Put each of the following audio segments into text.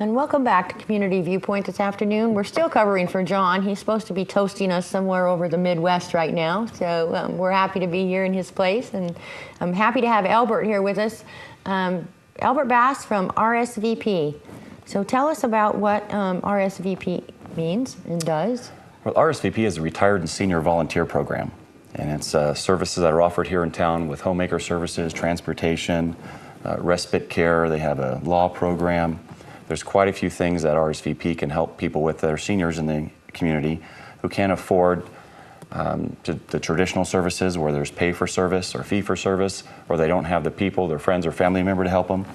And welcome back to Community Viewpoint this afternoon. We're still covering for John. He's supposed to be toasting us somewhere over the Midwest right now. So we're happy to be here in his place. And I'm happy to have Albert here with us. Albert Bass from RSVP. So tell us about what RSVP means and does. Well, RSVP is a retired and senior volunteer program. And it's services that are offered here in town with homemaker services, transportation, respite care. They have a law program. There's quite a few things that RSVP can help people with that are seniors in the community who can't afford the traditional services where there's pay for service or fee for service, or they don't have the people, their friends or family member to help them.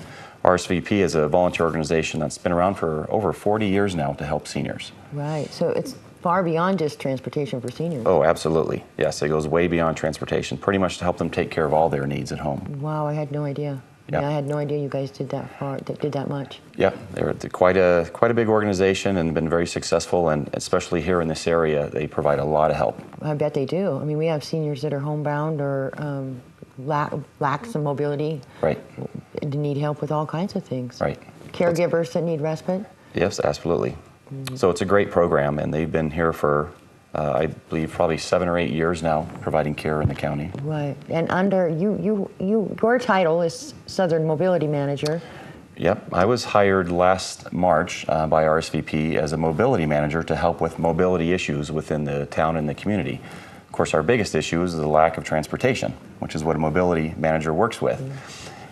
RSVP is a volunteer organization that's been around for over 40 years now to help seniors. Right, so it's far beyond just transportation for seniors. Oh, absolutely. Yes, it goes way beyond transportation, pretty much to help them take care of all their needs at home. Wow, I had no idea. Yep. Yeah, I had no idea you guys did that far, did that much. Yeah, they're quite a big organization and been very successful, and especially here in this area, they provide a lot of help. I bet they do. I mean, we have seniors that are homebound or lack some mobility. Right. Need help with all kinds of things. Right. Caregivers that need respite. Yes, absolutely. So it's a great program, and they've been here for I believe probably 7 or 8 years now, providing care in the county. Right, and under your title is Southern Mobility Manager. Yep, I was hired last March by RSVP as a mobility manager to help with mobility issues within the town and the community. Of course, our biggest issue is the lack of transportation, which is what a mobility manager works with.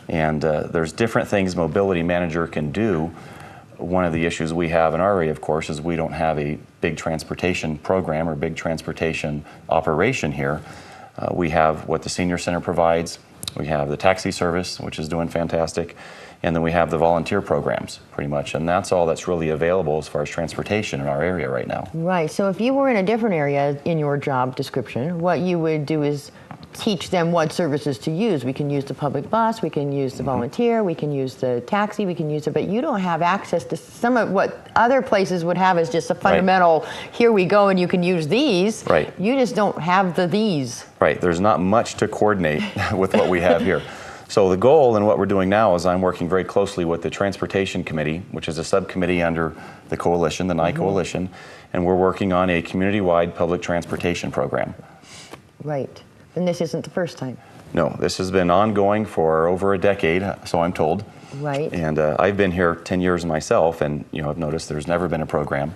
And there's different things mobility manager can do. One of the issues we have in our area, of course, is we don't have a big transportation program or big transportation operation here. We have what the senior center provides. We have the taxi service, which is doing fantastic. And then we have the volunteer programs, pretty much. And that's all that's really available as far as transportation in our area right now. Right. So if you were in a different area in your job description, what you would do is teach them what services to use. We can use the public bus, we can use the volunteer, we can use the taxi, we can use it, but you don't have access to some of what other places would have as just a fundamental, here we go and you can use these. Right. You just don't have these. Right. There's not much to coordinate with what we have here. So the goal and what we're doing now is I'm working very closely with the Transportation Committee, which is a subcommittee under the coalition, the NI Coalition, and we're working on a community-wide public transportation program. Right. And this isn't the first time. No, this has been ongoing for over a decade, so I'm told. Right. And I've been here 10 years myself, and I've noticed there's never been a program.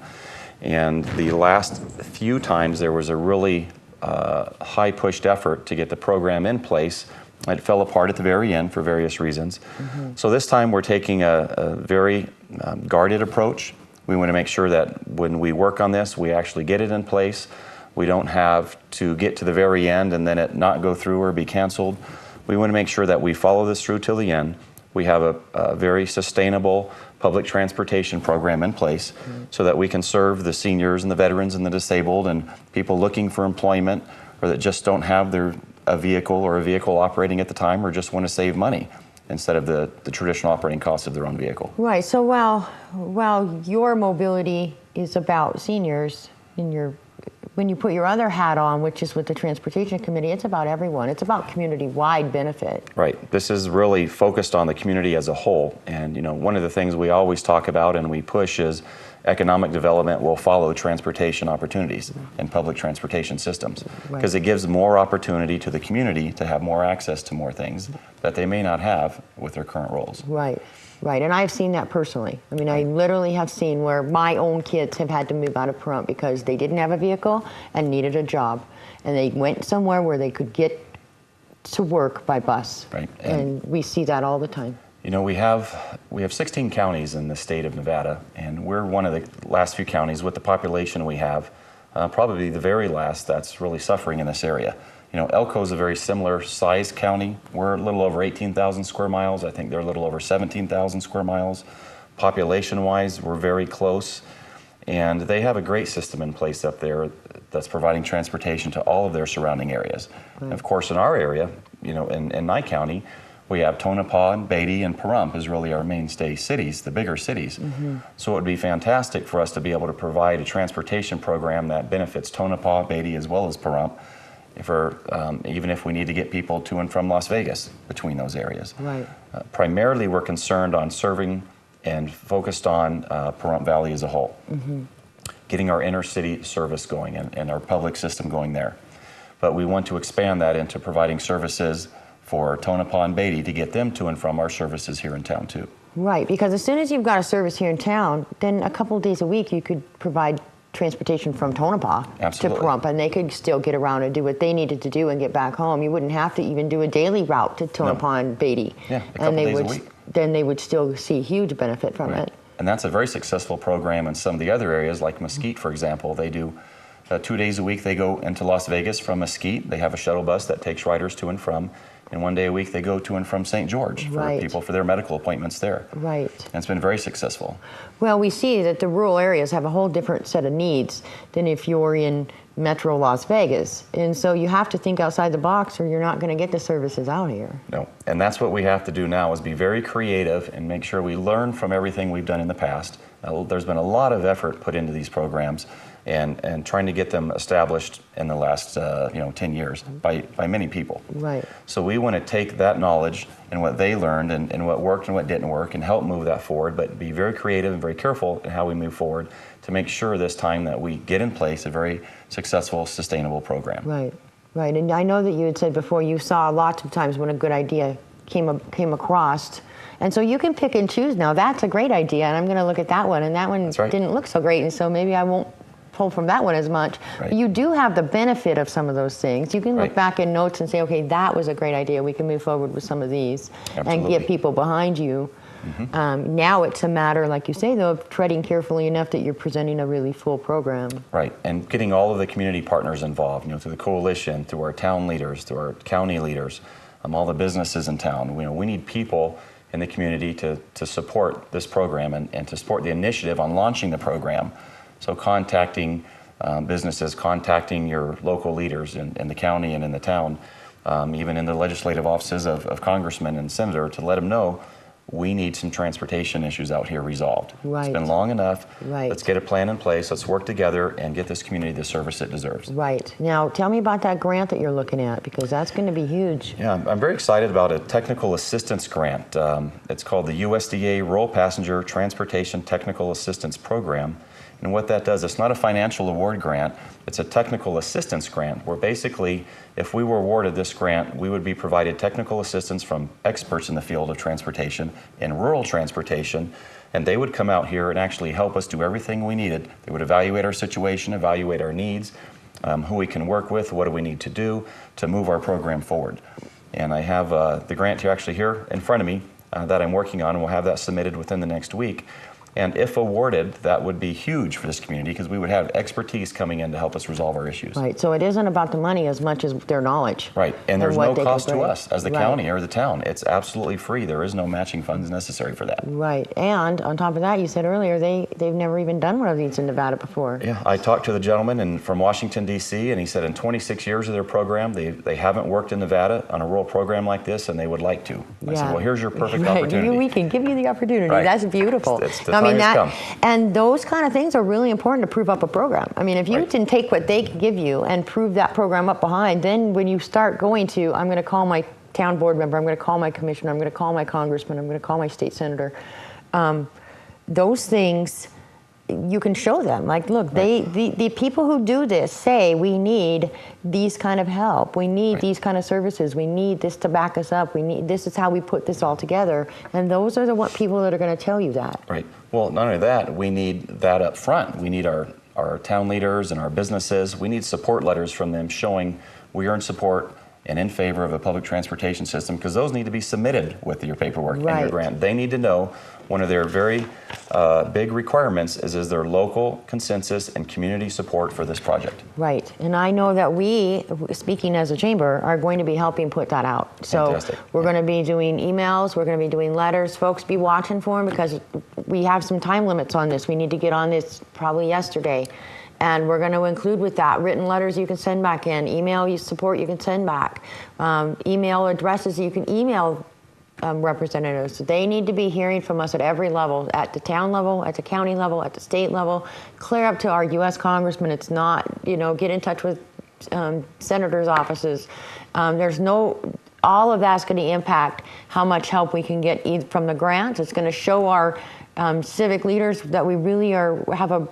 And the last few times there was a really high-pushed effort to get the program in place. It fell apart at the very end for various reasons. So this time we're taking a very guarded approach. We want to make sure that when we work on this, we actually get it in place. We don't have to get to the very end and then it not go through or be canceled. We want to make sure that we follow this through till the end. We have a very sustainable public transportation program in place so that we can serve the seniors and the veterans and the disabled and people looking for employment or that just don't have a vehicle operating at the time or just want to save money instead of the traditional operating costs of their own vehicle. Right, so while your mobility is about seniors, when you put your other hat on, which is with the Transportation Committee, it's about everyone. It's about community-wide benefit. Right. This is really focused on the community as a whole. And one of the things we always talk about and we push is economic development will follow transportation opportunities and public transportation systems because it gives more opportunity to the community to have more access to more things that they may not have with their current roles. Right. Right, and I've seen that personally. I mean, I literally have seen where my own kids have had to move out of Pahrump because they didn't have a vehicle and needed a job. And they went somewhere where they could get to work by bus. Right. And we see that all the time. We have 16 counties in the state of Nevada, and we're one of the last few counties with the population we have, probably the very last that's really suffering in this area. Elko is a very similar size county. We're a little over 18,000 square miles. I think they're a little over 17,000 square miles. Population-wise, we're very close. And they have a great system in place up there that's providing transportation to all of their surrounding areas. And of course, in our area, in Nye County, we have Tonopah and Beatty and Pahrump is really our mainstay cities, the bigger cities. So it would be fantastic for us to be able to provide a transportation program that benefits Tonopah, Beatty, as well as Pahrump. Even if we need to get people to and from Las Vegas between those areas. Right. Primarily, we're concerned on serving and focused on Pahrump Valley as a whole. Getting our inner city service going and our public system going there. But we want to expand that into providing services for Tonopah and Beatty to get them to and from our services here in town too. Right, because as soon as you've got a service here in town, then a couple of days a week you could provide transportation from Tonopah to Pahrump, and they could still get around and do what they needed to do and get back home. You wouldn't have to even do a daily route to Tonopah and Beatty. Yeah, a couple days a week. Then they would still see huge benefit from it. And that's a very successful program in some of the other areas, like Mesquite, for example. They do 2 days a week. They go into Las Vegas from Mesquite. They have a shuttle bus that takes riders to and from. And 1 day a week they go to and from St. George for people for their medical appointments there. Right. And it's been very successful. Well, we see that the rural areas have a whole different set of needs than if you're in Metro Las Vegas. And so you have to think outside the box or you're not going to get the services out here. No, and that's what we have to do now is be very creative and make sure we learn from everything we've done in the past. There's been a lot of effort put into these programs and trying to get them established in the last 10 years by many people. Right. So we want to take that knowledge and what they learned and what worked and what didn't work and help move that forward, but be very creative and very careful in how we move forward to make sure this time that we get in place a very successful, sustainable program. Right, right. And I know that you had said before you saw lots of times when a good idea came across. And so you can pick and choose now. That's a great idea, and I'm going to look at that one, and that one didn't look so great, and so maybe I won't pull from that one as much. Right. You do have the benefit of some of those things. You can look back in notes and say, okay, that was a great idea. We can move forward with some of these and get people behind you. Now it's a matter, like you say, though, of treading carefully enough that you're presenting a really full program. Right, and getting all of the community partners involved, through the coalition, through our town leaders, through our county leaders, all the businesses in town. We need people in the community to support this program and to support the initiative on launching the program. So contacting businesses, contacting your local leaders in the county and in the town, even in the legislative offices of congressmen and senator to let them know we need some transportation issues out here resolved. Right. It's been long enough. Right. Let's get a plan in place. Let's work together and get this community the service it deserves. Right. Now, tell me about that grant that you're looking at, because that's going to be huge. Yeah, I'm very excited about a technical assistance grant. It's called the USDA Rural Passenger Transportation Technical Assistance Program. And what that does, it's not a financial award grant, it's a technical assistance grant, where basically, if we were awarded this grant, we would be provided technical assistance from experts in the field of transportation and rural transportation, and they would come out here and actually help us do everything we needed. They would evaluate our situation, evaluate our needs, who we can work with, what do we need to do to move our program forward. And I have the grant actually here in front of me that I'm working on, and we'll have that submitted within the next week. And if awarded, that would be huge for this community because we would have expertise coming in to help us resolve our issues. Right, so it isn't about the money as much as their knowledge. Right, and there's no cost to us as the county or the town. It's absolutely free. There is no matching funds necessary for that. Right, and on top of that, you said earlier, they've never even done one of these in Nevada before. Yeah, I talked to the gentleman from Washington, D.C., and he said in 26 years of their program, they haven't worked in Nevada on a rural program like this, and they would like to. I said, well, here's your perfect opportunity. We can give you the opportunity. Right. That's beautiful. It's the time has come. And those kind of things are really important to prove up a program. I mean, if you can take what they can give you and prove that program up behind, then when you start going to, I'm going to call my town board member, I'm going to call my commissioner, I'm going to call my congressman, I'm going to call my state senator, those things, you can show them. Like, look, the people who do this say we need these kind of help. We need these kind of services. We need this to back us up. This is how we put this all together. And those are the people that are going to tell you that. Right. Well, not only that, we need that up front. We need our town leaders and our businesses. We need support letters from them showing we are in support and in favor of a public transportation system, because those need to be submitted with your paperwork and your grant. They need to know one of their very big requirements is their local consensus and community support for this project. Right, and I know that we, speaking as a chamber, are going to be helping put that out. So Fantastic. We're going to be doing emails, we're going to be doing letters. Folks, be watching for them because we have some time limits on this. We need to get on this probably yesterday. And we're going to include with that written letters you can send back in, email support you can send back, email addresses you can email representatives. They need to be hearing from us at every level, at the town level, at the county level, at the state level, clear up to our U.S. congressmen. It's not, get in touch with senators' offices. All of that's going to impact how much help we can get from the grants. It's going to show our civic leaders that we really have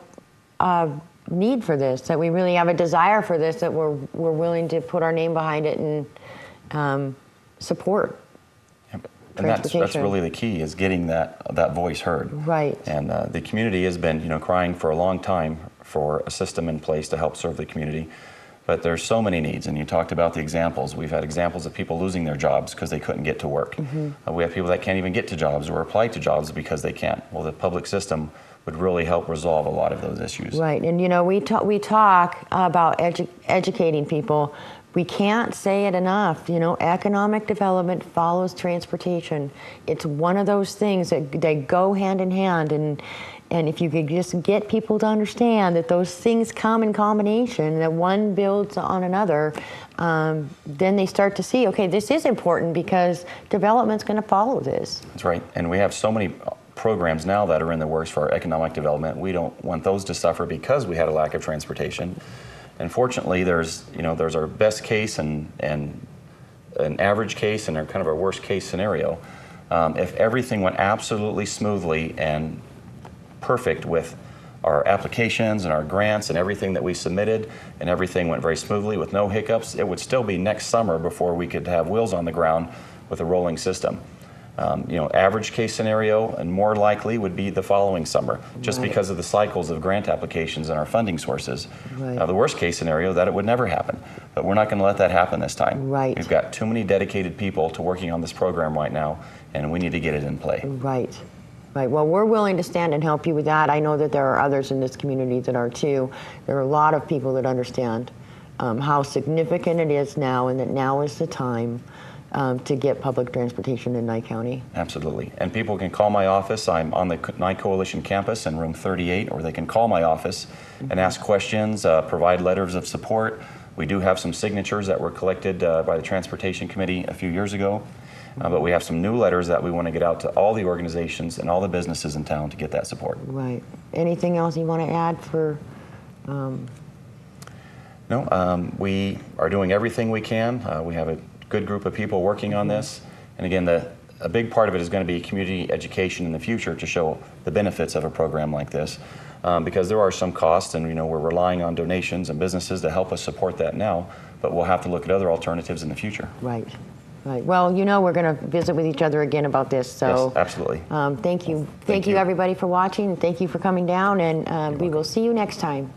a need for this, that we really have a desire for this, that we're willing to put our name behind it and support. Yep. And that's really the key, is getting that voice heard. Right. And the community has been crying for a long time for a system in place to help serve the community. But there's so many needs, and you talked about the examples. We've had examples of people losing their jobs because they couldn't get to work. We have people that can't even get to jobs or apply to jobs because they can't. Well, the public system would really help resolve a lot of those issues. Right, and we talk about educating people. We can't say it enough. Economic development follows transportation. It's one of those things that they go hand in hand, and if you could just get people to understand that those things come in combination, that one builds on another, then they start to see, okay, this is important because development's going to follow this. That's right, and we have so many programs now that are in the works for our economic development. We don't want those to suffer because we had a lack of transportation. And fortunately, there's our best case and an average case and kind of our worst case scenario. If everything went absolutely smoothly and perfect with our applications and our grants and everything that we submitted, and everything went very smoothly with no hiccups, it would still be next summer before we could have wheels on the ground with a rolling system. Average case scenario and more likely would be the following summer, just because of the cycles of grant applications and our funding sources. Right. Now, the worst case scenario, that it would never happen, but we're not going to let that happen this time. Right. We've got too many dedicated people to working on this program right now, and we need to get it in play. Right. Right. Well, we're willing to stand and help you with that. I know that there are others in this community that are too. There are a lot of people that understand how significant it is now, and that now is the time to get public transportation in Nye County. Absolutely. And people can call my office. I'm on the Nye Coalition campus in room 38, or they can call my office and ask questions, provide letters of support. We do have some signatures that were collected by the Transportation Committee a few years ago, but we have some new letters that we want to get out to all the organizations and all the businesses in town to get that support. Right. Anything else you want to add for? No, we are doing everything we can. We have a good group of people working on this. And again, a big part of it is going to be community education in the future to show the benefits of a program like this. Because there are some costs, and we're relying on donations and businesses to help us support that now, but we'll have to look at other alternatives in the future. Right. Right. Well, we're going to visit with each other again about this. So yes, absolutely. Thank you. Thank you, everybody, for watching. Thank you for coming down, and we will see you next time.